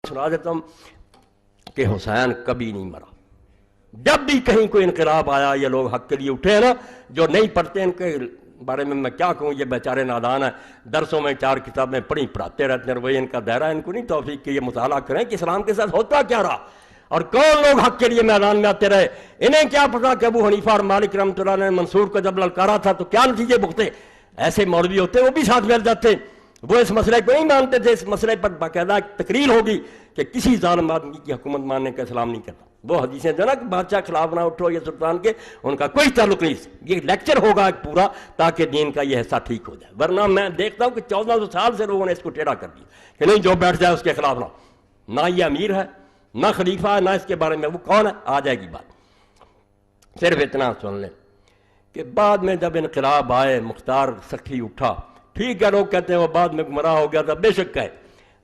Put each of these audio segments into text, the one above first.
सुना देता हूँ कि हुसैन कभी नहीं मरा। जब भी कहीं कोई इनकलाब आया, ये लोग हक के लिए उठे हैं ना, जो नहीं पढ़ते इनके बारे में मैं क्या कहूँ, ये बेचारे नादान हैं। दरसों में 4 किताबें पढ़ाते रहते हैं, वही इनका दायरा, इनको नहीं तौफीक कि ये मुताला करें कि इस्लाम के साथ होता क्या रहा और कौन लोग हक के लिए मैदान में आते रहे। इन्हें क्या पता कि अबू हनीफा और मालिक रहमतुल्लाह ने मंसूर को जब ललकारा था तो क्या नतीजे भुगते। ऐसे मौलवी होते वो भी साथ मिल जाते, वो इस मसले को नहीं मानते थे। इस मसले पर बाकायदा तकरीर होगी कि किसी जालिम आदमी की हुकूमत मानने का इस्लाम नहीं करता। वो हदीसें जो ना कि बादशाह खिलाफ ना उठो, ये सुल्तान के, उनका कोई ताल्लुक नहीं। ये लेक्चर होगा पूरा ताकि दीन का ये हिस्सा ठीक हो जाए। वरना मैं देखता हूँ कि 1400 साल से लोगों ने इसको टेढ़ा कर दिया कि नहीं जो बैठ जाए उसके खिलाफ ना ये अमीर है ना खलीफा है ना इसके बारे में वो कौन है, आ जाएगी बात। सिर्फ इतना सुन लें कि बाद में जब इनकलाब आए, मुख्तार सखी उठा, ठीक है लोग कहते हैं वो बाद में गुमराह हो गया था, बेशक है,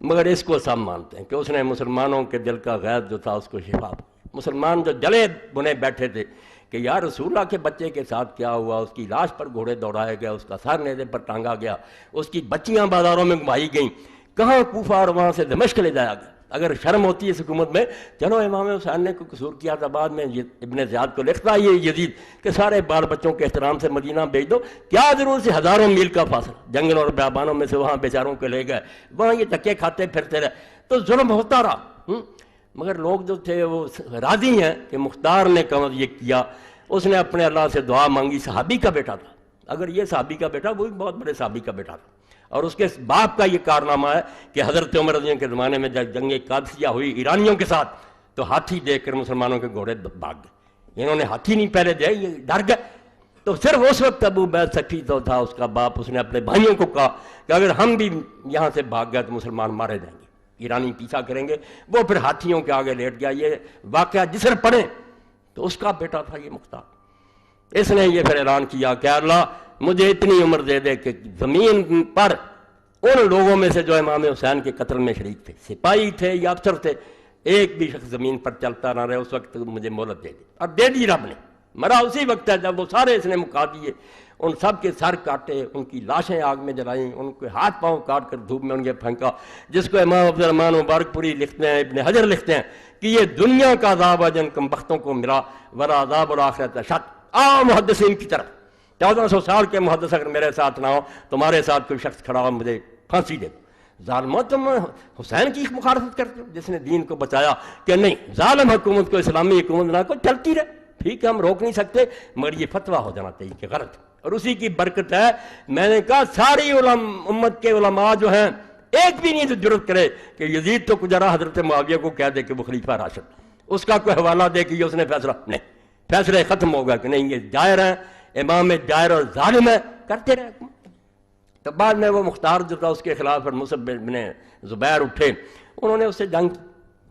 मगर इसको सब मानते हैं कि उसने मुसलमानों के दिल का गैर जो था उसको शिफा। मुसलमान जो जले बुने बैठे थे कि यार रसूलुल्लाह के बच्चे के साथ क्या हुआ, उसकी लाश पर घोड़े दौड़ाया गया, उसका सर नेज़े पर टांगा गया, उसकी बच्चियां बाजारों में घुमाई गईं, कहाँ कूफा और वहाँ से दमिश्क ले जाया गया। अगर शर्म होती है इस हुकूमत में, चलो इमाम हुसैन ने कोई कसूर किया था, बाद में इब्ने ज़ियाद को लिखता है ये यजीद कि सारे बाल बच्चों के एहतराम से मदीना भेज दो, क्या जरूर से हज़ारों मील का फासला, जंगल और बियाबानों में से वहाँ बेचारों को ले गए, वहाँ ये धक्के खाते फिरते रहे, तो जुल्म होता रहा। मगर लोग जो थे वो राज़ी हैं कि मुख्तार ने कम ये किया, उसने अपने अल्लाह से दुआ मांगी। सहाबी का बेटा था, अगर ये सहाबी का बेटा, वो भी बहुत बड़े सहाबी का बेटा था, और उसके बाप का ये कारनामा है कि हज़रत उमर रज़ी के ज़माने में जब जंग कादसिया हुई ईरानियों के साथ, तो हाथी देखकर मुसलमानों के घोड़े भाग गए। इन्होंने हाथी नहीं पहले दिया, ये डर गए। तो सिर्फ उस वक्त अबू बैद सखी तो था उसका बाप, उसने अपने भाइयों को कहा कि अगर हम भी यहाँ से भाग गए तो मुसलमान मारे जाएंगे, ईरानी पीछा करेंगे। वो फिर हाथियों के आगे लेट गया। ये वाक़या जिसने पढ़े तो उसका बेटा था ये मुख्तार। इसने ये फिर ऐलान किया कि अल्लाह मुझे इतनी उम्र दे दे कि ज़मीन पर उन लोगों में से जो इमाम हुसैन के कत्ल में शरीक थे, सिपाही थे या अफसर थे, एक भी शख्स ज़मीन पर चलता ना रहे, उस वक्त मुझे मोहलत दे दी। और दे दी रब ने। मरा उसी वक्त है जब वो सारे इसने मुका दिए, उन सब के सर काटे, उनकी लाशें आग में जलाई, उनके हाथ पाँव काट कर धूप में उनके फेंका। जिसको इमाम अब्दुर्रहमान मुबारकपुरी लिखते हैं, इब्ने हजर लिखते हैं कि ये दुनिया का अज़ाब है जिन कमबख्तों को मिला, वला अज़ाबुल आखिरत अशद। आओ मुहद्दिसीन की तरफ, 1400 साल के मुहद्दिस अगर मेरे साथ ना हो, तुम्हारे साथ कोई शख्स खड़ा हो, मुझे फांसी दे दो। ज़ालिमों, तुम हुसैन की मुखालफत करते हो जिसने दीन को बचाया कि नहीं ज़ालिम हुकूमत को इस्लामी हुकूमत ना को चलती रहे। ठीक है, हम रोक नहीं सकते, मगर ये फतवा हो जाना चाहिए कि गलत, और उसी की बरकत है। मैंने कहा सारी उम्मत के उलमा जो हैं, एक भी नहीं तो जरूरत करे कि यजीद तो गुजरा हजरत मुआविया को कह दे कि वो खलीफा राशिद, उसका कोई हवाला दे कि उसने फैसला नहीं, फैसले खत्म हो गया कि नहीं ये जायर है, इमाम जायर और जालिम है, करते रहे। तो बाद में वो मुख्तार जो था उसके खिलाफ फिर मुसअब बिन ज़ुबैर उठे, उन्होंने उससे जंग,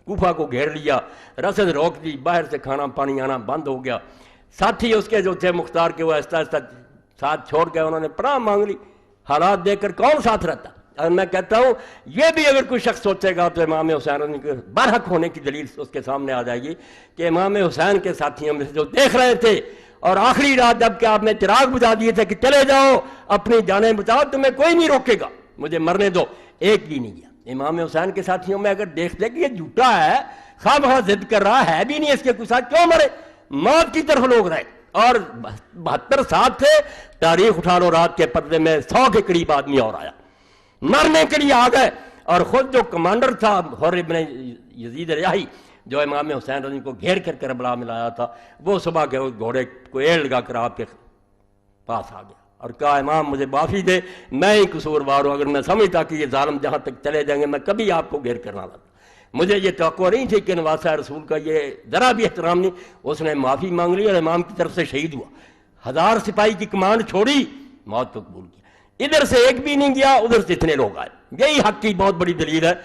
कूफा को घेर लिया, रसद रोक दी, बाहर से खाना पानी आना बंद हो गया। साथी उसके जो थे मुख्तार के, वो आहिस्ता आहिस्ता साथ छोड़ गए, उन्होंने पनाह मांग ली। हालात देखकर कौन साथ रहता। और मैं कहता हूँ ये भी अगर कोई शख्स सोचेगा तो इमाम हुसैन के बरहक होने की दलील उसके सामने आ जाएगी कि इमाम हुसैन के साथियों में से जो देख रहे थे और आखिरी रात जब कि आपने चिराग बुझा दिए थे कि चले जाओ अपनी जानें बचाओ, तुम्हें कोई नहीं रोकेगा, मुझे मरने दो, एक भी नहीं गया। इमाम हुसैन के साथियों में अगर देख ले कि ये झूठा है, खामखा जिद कर रहा है भी नहीं इसके कुछ साथ, क्यों मरे, मौत की तरफ लोग रहे। और 72 साथ थे, तारीख उठा लो, रात के पर्दे में 100 के करीब आदमी और आया, मरने के लिए आ गए। और खुद जो कमांडर था हुर्र इब्न यजीद रियाही, जो इमाम हुसैन रज़ी को घेर कर करबला में लाया था, वो सुबह के उस घोड़े को एड़ लगा कर आपके पास आ गया और कहा इमाम मुझे माफ़ी दे, मैं ही कसूरवार हूँ, अगर मैं समझता कि ये जालिम जहाँ तक चले जाएंगे मैं कभी आपको घेर करना था, मुझे ये तवक्को नहीं थी कि नवासा रसूल का ये ज़रा भी एहतराम नहीं। उसने माफ़ी मांग ली और इमाम की तरफ से शहीद हुआ। 1000 सिपाही की कमांड छोड़ी, मौत को कबूल किया। इधर से एक भी नहीं गया, उधर से इतने लोग आए। यही हक की बहुत बड़ी दलील है